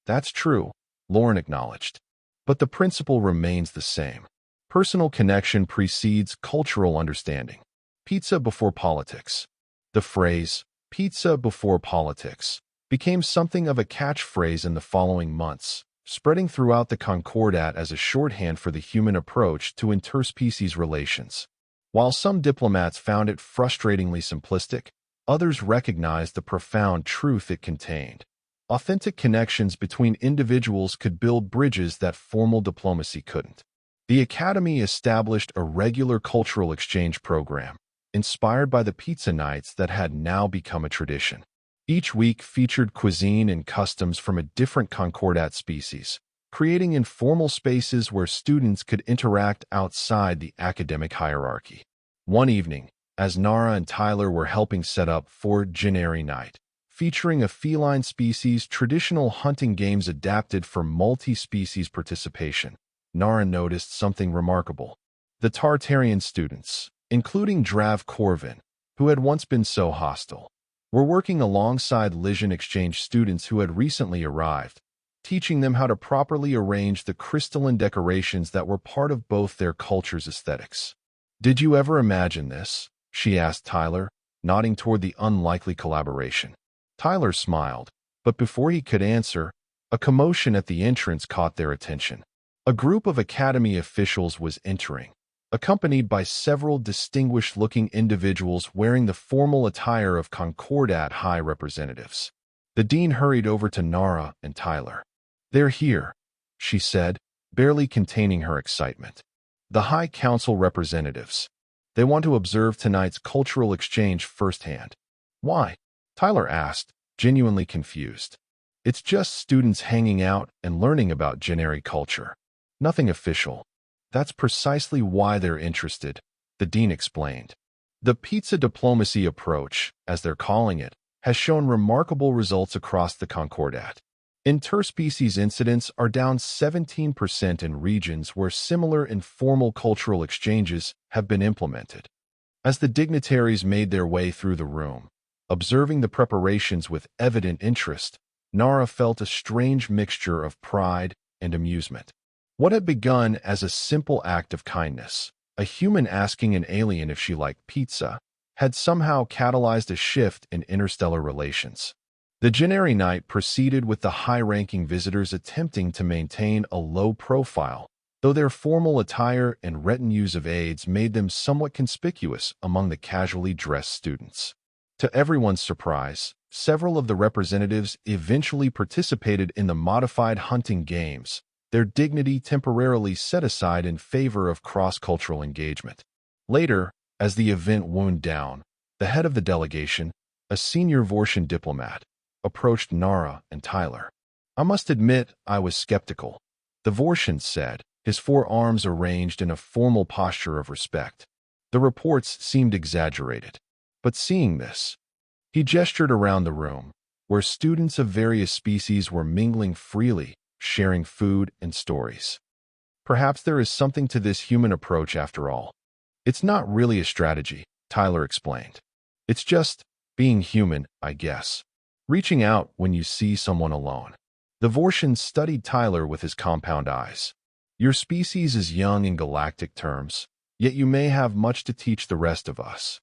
"That's true," Lauren acknowledged. "But the principle remains the same. Personal connection precedes cultural understanding. Pizza before politics." The phrase, "pizza before politics," became something of a catchphrase in the following months, spreading throughout the Concordat as a shorthand for the human approach to interspecies relations. While some diplomats found it frustratingly simplistic, others recognized the profound truth it contained. Authentic connections between individuals could build bridges that formal diplomacy couldn't. The Academy established a regular cultural exchange program, inspired by the pizza nights that had now become a tradition. Each week featured cuisine and customs from a different Concordat species, creating informal spaces where students could interact outside the academic hierarchy. One evening, as Nara and Tyler were helping set up for Generi Night, featuring a feline species traditional hunting games adapted for multi-species participation, Nara noticed something remarkable. The Tartarian students, including Drav Corvin, who had once been so hostile, were working alongside Lysian exchange students who had recently arrived, teaching them how to properly arrange the crystalline decorations that were part of both their culture's aesthetics. "Did you ever imagine this?" she asked Tyler, nodding toward the unlikely collaboration. Tyler smiled, but before he could answer, a commotion at the entrance caught their attention. A group of Academy officials was entering, accompanied by several distinguished-looking individuals wearing the formal attire of Concordat High representatives. The dean hurried over to Nara and Tyler. "They're here," she said, barely containing her excitement. "The High Council representatives." They want to observe tonight's cultural exchange firsthand. Why? Tyler asked, genuinely confused. It's just students hanging out and learning about generic culture. Nothing official. That's precisely why they're interested, the dean explained. The pizza diplomacy approach, as they're calling it, has shown remarkable results across the Concordat. Interspecies incidents are down 17% in regions where similar informal cultural exchanges have been implemented. As the dignitaries made their way through the room, observing the preparations with evident interest, Nara felt a strange mixture of pride and amusement. What had begun as a simple act of kindness, a human asking an alien if she liked pizza, had somehow catalyzed a shift in interstellar relations. The Generi night proceeded with the high-ranking visitors attempting to maintain a low profile, though their formal attire and retinues of aides made them somewhat conspicuous among the casually dressed students. To everyone's surprise, several of the representatives eventually participated in the modified hunting games, their dignity temporarily set aside in favor of cross-cultural engagement. Later, as the event wound down, the head of the delegation, a senior Vortian diplomat, approached Nara and Tyler. I must admit I was skeptical, the Vortian said, his forearms arranged in a formal posture of respect. The reports seemed exaggerated. But seeing this, he gestured around the room, where students of various species were mingling freely, sharing food and stories. Perhaps there is something to this human approach after all. It's not really a strategy, Tyler explained. It's just being human, I guess. Reaching out when you see someone alone. The Vortian studied Tyler with his compound eyes. Your species is young in galactic terms, yet you may have much to teach the rest of us.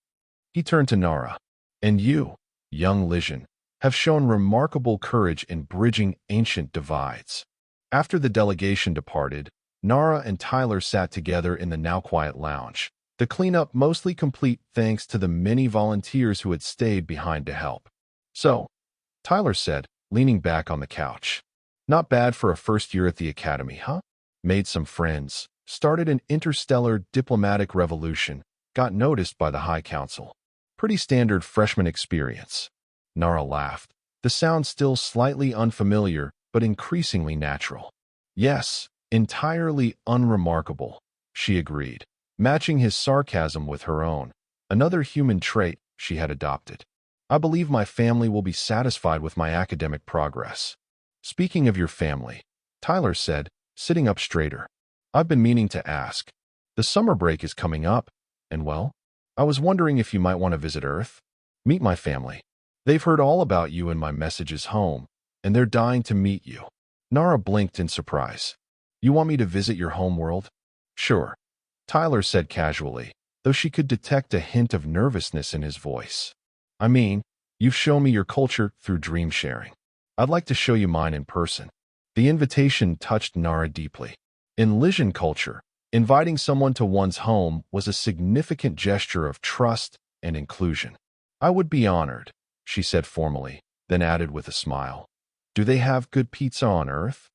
He turned to Nara. And you, young Lysian, have shown remarkable courage in bridging ancient divides. After the delegation departed, Nara and Tyler sat together in the now-quiet lounge, the cleanup mostly complete thanks to the many volunteers who had stayed behind to help. So, Tyler said, leaning back on the couch. Not bad for a first year at the academy, huh? Made some friends, started an interstellar diplomatic revolution, got noticed by the High Council. Pretty standard freshman experience. Nara laughed, the sound still slightly unfamiliar, but increasingly natural. Yes, entirely unremarkable, she agreed, matching his sarcasm with her own, another human trait she had adopted. I believe my family will be satisfied with my academic progress. Speaking of your family, Tyler said, sitting up straighter. I've been meaning to ask. The summer break is coming up, and well, I was wondering if you might want to visit Earth. Meet my family. They've heard all about you in my messages home, and they're dying to meet you. Nara blinked in surprise. You want me to visit your home world? Sure, Tyler said casually, though she could detect a hint of nervousness in his voice. I mean, you've shown me your culture through dream sharing. I'd like to show you mine in person. The invitation touched Nara deeply. In Lysian culture, inviting someone to one's home was a significant gesture of trust and inclusion. I would be honored, she said formally, then added with a smile. Do they have good pizza on Earth?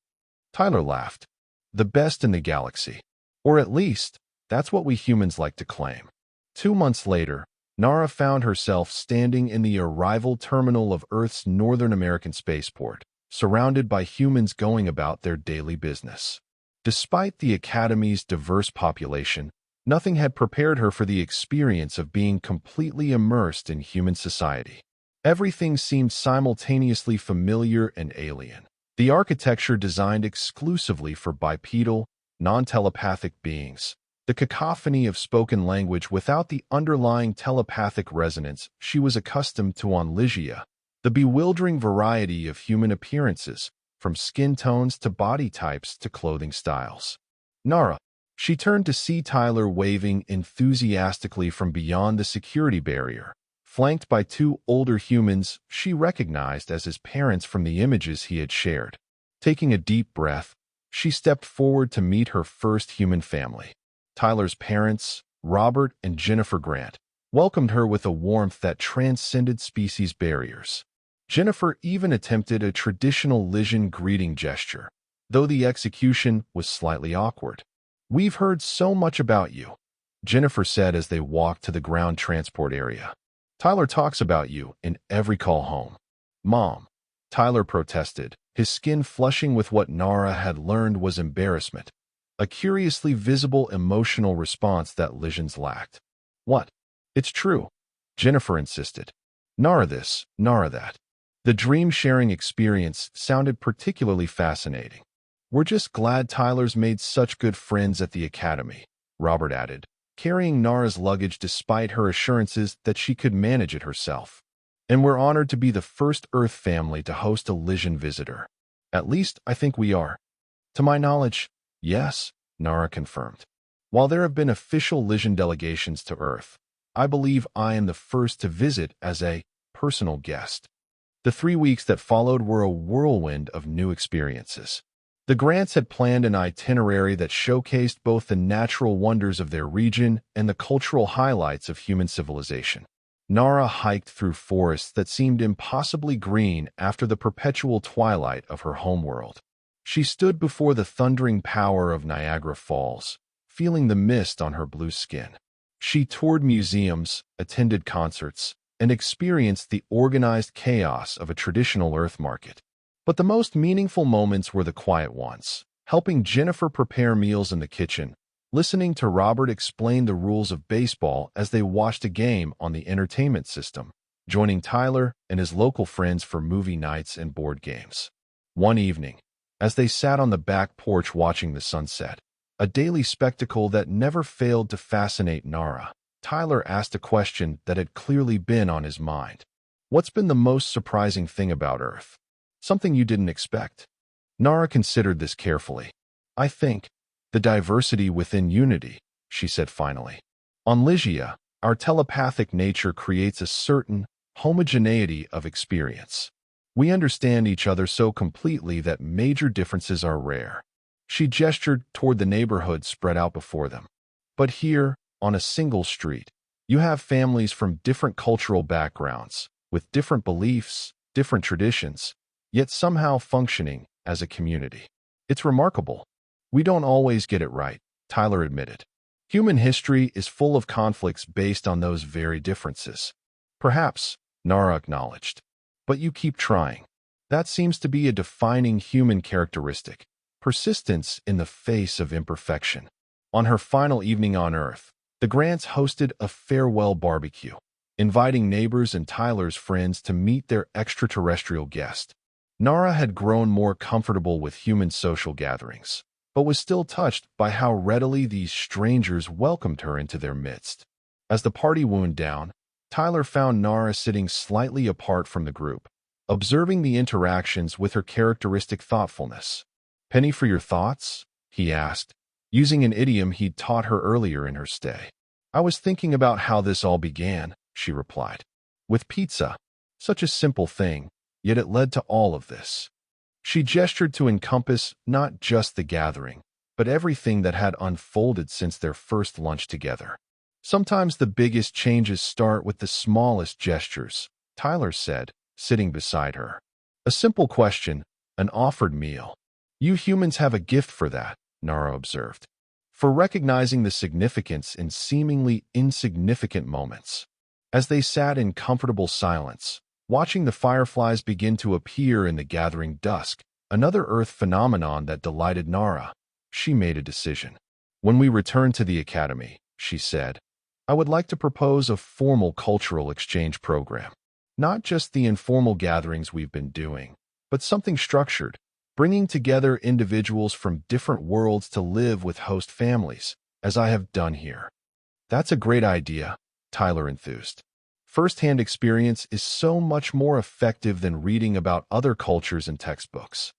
Tyler laughed. The best in the galaxy. Or at least, that's what we humans like to claim. 2 months later, Nara found herself standing in the arrival terminal of Earth's Northern American spaceport, surrounded by humans going about their daily business. Despite the Academy's diverse population, nothing had prepared her for the experience of being completely immersed in human society. Everything seemed simultaneously familiar and alien. The architecture designed exclusively for bipedal, non-telepathic beings, the cacophony of spoken language without the underlying telepathic resonance she was accustomed to on Lysia, the bewildering variety of human appearances, from skin tones to body types to clothing styles. Nara, she turned to see Tyler waving enthusiastically from beyond the security barrier, flanked by 2 older humans she recognized as his parents from the images he had shared. Taking a deep breath, she stepped forward to meet her first human family. Tyler's parents, Robert and Jennifer Grant, welcomed her with a warmth that transcended species barriers. Jennifer even attempted a traditional Lysian greeting gesture, though the execution was slightly awkward. We've heard so much about you. Jennifer said as they walked to the ground transport area. Tyler talks about you in every call home. Mom, Tyler protested, his skin flushing with what Nara had learned was embarrassment, a curiously visible emotional response that Lisions lacked. What? It's true, Jennifer insisted. Nara this, Nara that. The dream-sharing experience sounded particularly fascinating. We're just glad Tyler's made such good friends at the academy, Robert added, carrying Nara's luggage despite her assurances that she could manage it herself. And we're honored to be the first Earth family to host a Lysian visitor. At least, I think we are. To my knowledge, yes, Nara confirmed. While there have been official Lysian delegations to Earth, I believe I am the first to visit as a personal guest. The 3 weeks that followed were a whirlwind of new experiences. The Grants had planned an itinerary that showcased both the natural wonders of their region and the cultural highlights of human civilization. Nara hiked through forests that seemed impossibly green after the perpetual twilight of her homeworld. She stood before the thundering power of Niagara Falls, feeling the mist on her blue skin. She toured museums, attended concerts, and experienced the organized chaos of a traditional Earth market. But the most meaningful moments were the quiet ones, helping Jennifer prepare meals in the kitchen, listening to Robert explain the rules of baseball as they watched a game on the entertainment system, joining Tyler and his local friends for movie nights and board games. One evening, as they sat on the back porch watching the sunset, a daily spectacle that never failed to fascinate Nara, Tyler asked a question that had clearly been on his mind. What's been the most surprising thing about Earth? Something you didn't expect? Nara considered this carefully. I think, the diversity within unity, she said finally. On Lygia, our telepathic nature creates a certain homogeneity of experience. We understand each other so completely that major differences are rare. She gestured toward the neighborhood spread out before them. But here, on a single street, you have families from different cultural backgrounds, with different beliefs, different traditions, yet somehow functioning as a community. It's remarkable. We don't always get it right, Tyler admitted. Human history is full of conflicts based on those very differences. Perhaps, Nara acknowledged. But you keep trying. That seems to be a defining human characteristic, persistence in the face of imperfection. On her final evening on Earth, the Grants hosted a farewell barbecue, inviting neighbors and Tyler's friends to meet their extraterrestrial guest. Nara had grown more comfortable with human social gatherings, but was still touched by how readily these strangers welcomed her into their midst. As the party wound down, Tyler found Nara sitting slightly apart from the group, observing the interactions with her characteristic thoughtfulness. "Penny for your thoughts?" he asked, using an idiom he'd taught her earlier in her stay. "I was thinking about how this all began," she replied. "With pizza. Such a simple thing, yet it led to all of this." She gestured to encompass not just the gathering, but everything that had unfolded since their first lunch together. "Sometimes the biggest changes start with the smallest gestures," Tyler said, sitting beside her. "A simple question, an offered meal. You humans have a gift for that," Nara observed, "for recognizing the significance in seemingly insignificant moments." As they sat in comfortable silence, watching the fireflies begin to appear in the gathering dusk, another Earth phenomenon that delighted Nara, she made a decision. "When we return to the academy," she said, "I would like to propose a formal cultural exchange program. Not just the informal gatherings we've been doing, but something structured, bringing together individuals from different worlds to live with host families, as I have done here." "That's a great idea," Tyler enthused. "First-hand experience is so much more effective than reading about other cultures and textbooks."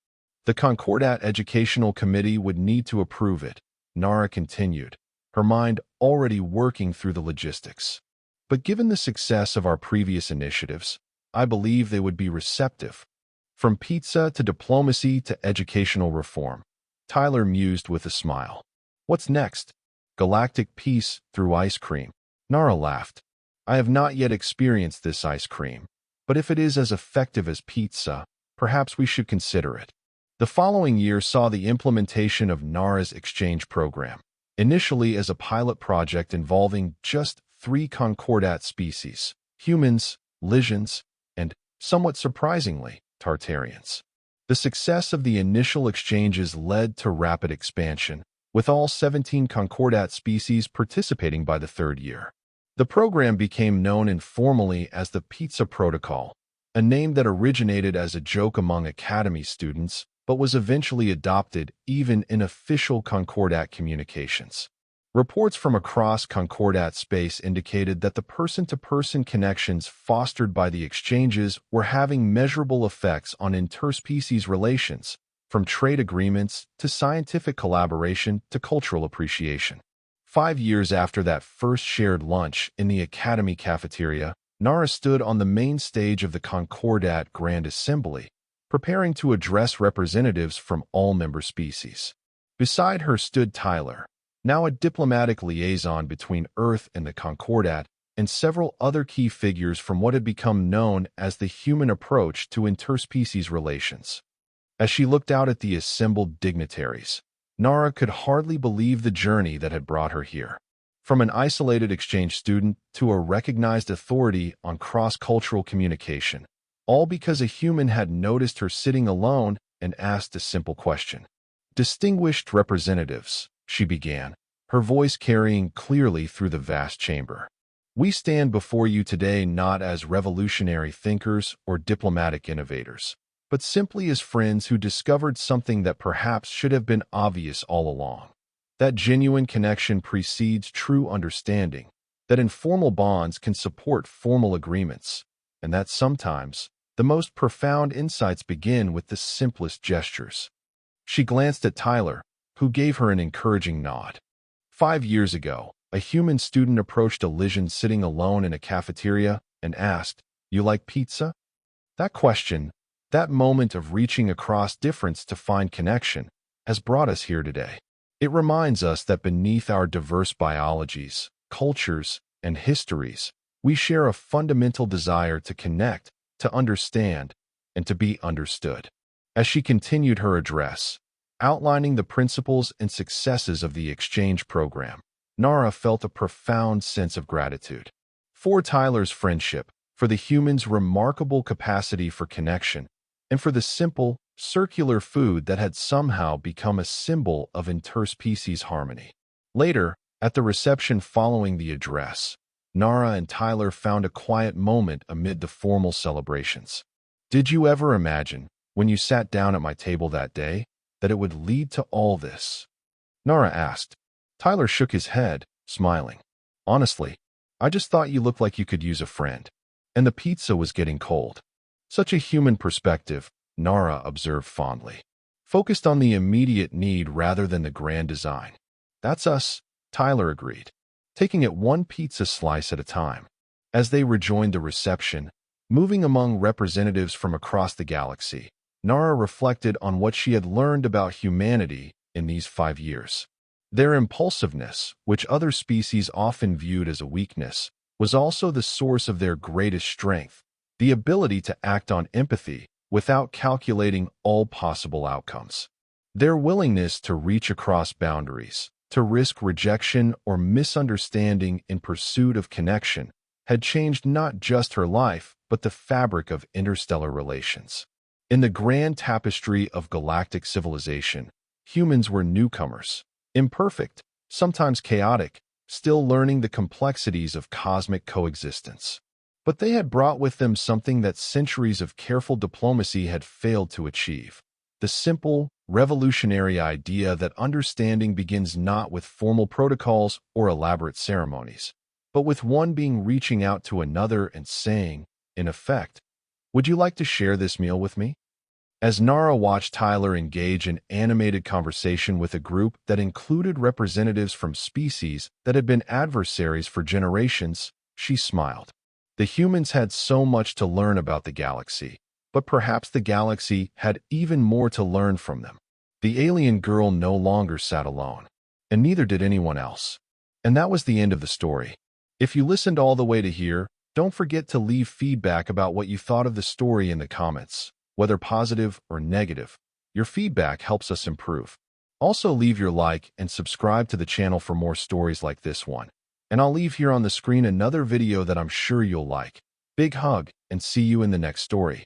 "The Concordat Educational Committee would need to approve it," Nara continued, her mind already working through the logistics. "But given the success of our previous initiatives, I believe they would be receptive." From pizza to diplomacy to educational reform, Tyler mused with a smile. "What's next? Galactic peace through ice cream?" Nara laughed. "I have not yet experienced this ice cream, but if it is as effective as pizza, perhaps we should consider it." The following year saw the implementation of Nara's exchange program, initially as a pilot project involving just 3 concordat species: humans, Lysians, and, somewhat surprisingly, Tartarians. The success of the initial exchanges led to rapid expansion, with all 17 concordat species participating by the 3rd year. The program became known informally as the Pizza Protocol, a name that originated as a joke among Academy students but was eventually adopted even in official concordat communications. Reports from across concordat space indicated that the person-to-person connections fostered by the exchanges were having measurable effects on interspecies relations, from trade agreements to scientific collaboration to cultural appreciation. 5 years after that first shared lunch in the Academy cafeteria, Nara stood on the main stage of the Concordat Grand Assembly, preparing to address representatives from all member species. Beside her stood Tyler, now a diplomatic liaison between Earth and the Concordat, and several other key figures from what had become known as the human approach to interspecies relations. As she looked out at the assembled dignitaries, Nara could hardly believe the journey that had brought her here. From an isolated exchange student to a recognized authority on cross-cultural communication, all because a human had noticed her sitting alone and asked a simple question. "Distinguished representatives," she began, her voice carrying clearly through the vast chamber. "We stand before you today not as revolutionary thinkers or diplomatic innovators, but simply as friends who discovered something that perhaps should have been obvious all along. That genuine connection precedes true understanding, that informal bonds can support formal agreements, and that sometimes the most profound insights begin with the simplest gestures." She glanced at Tyler, who gave her an encouraging nod. 5 years ago, a human student approached a Lysian sitting alone in a cafeteria and asked, "You like pizza?" That question, that moment of reaching across difference to find connection, has brought us here today. It reminds us that beneath our diverse biologies, cultures, and histories, we share a fundamental desire to connect, to understand, and to be understood. As she continued her address, outlining the principles and successes of the exchange program, Nara felt a profound sense of gratitude. For Tyler's friendship, for the humans' remarkable capacity for connection, and for the simple, circular food that had somehow become a symbol of interspecies harmony. Later, at the reception following the address, Nara and Tyler found a quiet moment amid the formal celebrations. "Did you ever imagine, when you sat down at my table that day, that it would lead to all this?" Nara asked. Tyler shook his head, smiling. "Honestly, I just thought you looked like you could use a friend. And the pizza was getting cold." "Such a human perspective," Nara observed fondly. "Focused on the immediate need rather than the grand design." "That's us," Tyler agreed, taking it one pizza slice at a time. As they rejoined the reception, moving among representatives from across the galaxy, Nara reflected on what she had learned about humanity in these 5 years. Their impulsiveness, which other species often viewed as a weakness, was also the source of their greatest strength, the ability to act on empathy without calculating all possible outcomes. Their willingness to reach across boundaries, to risk rejection or misunderstanding in pursuit of connection, had changed not just her life, but the fabric of interstellar relations. In the grand tapestry of galactic civilization, humans were newcomers, imperfect, sometimes chaotic, still learning the complexities of cosmic coexistence. But they had brought with them something that centuries of careful diplomacy had failed to achieve: the simple, revolutionary idea that understanding begins not with formal protocols or elaborate ceremonies, but with one being reaching out to another and saying, in effect, "Would you like to share this meal with me?" As Nara watched Tyler engage in animated conversation with a group that included representatives from species that had been adversaries for generations, she smiled. The humans had so much to learn about the galaxy, but perhaps the galaxy had even more to learn from them. The alien girl no longer sat alone, and neither did anyone else. And that was the end of the story. If you listened all the way to here, don't forget to leave feedback about what you thought of the story in the comments, whether positive or negative. Your feedback helps us improve. Also leave your like and subscribe to the channel for more stories like this one. And I'll leave here on the screen another video that I'm sure you'll like. Big hug, and see you in the next story.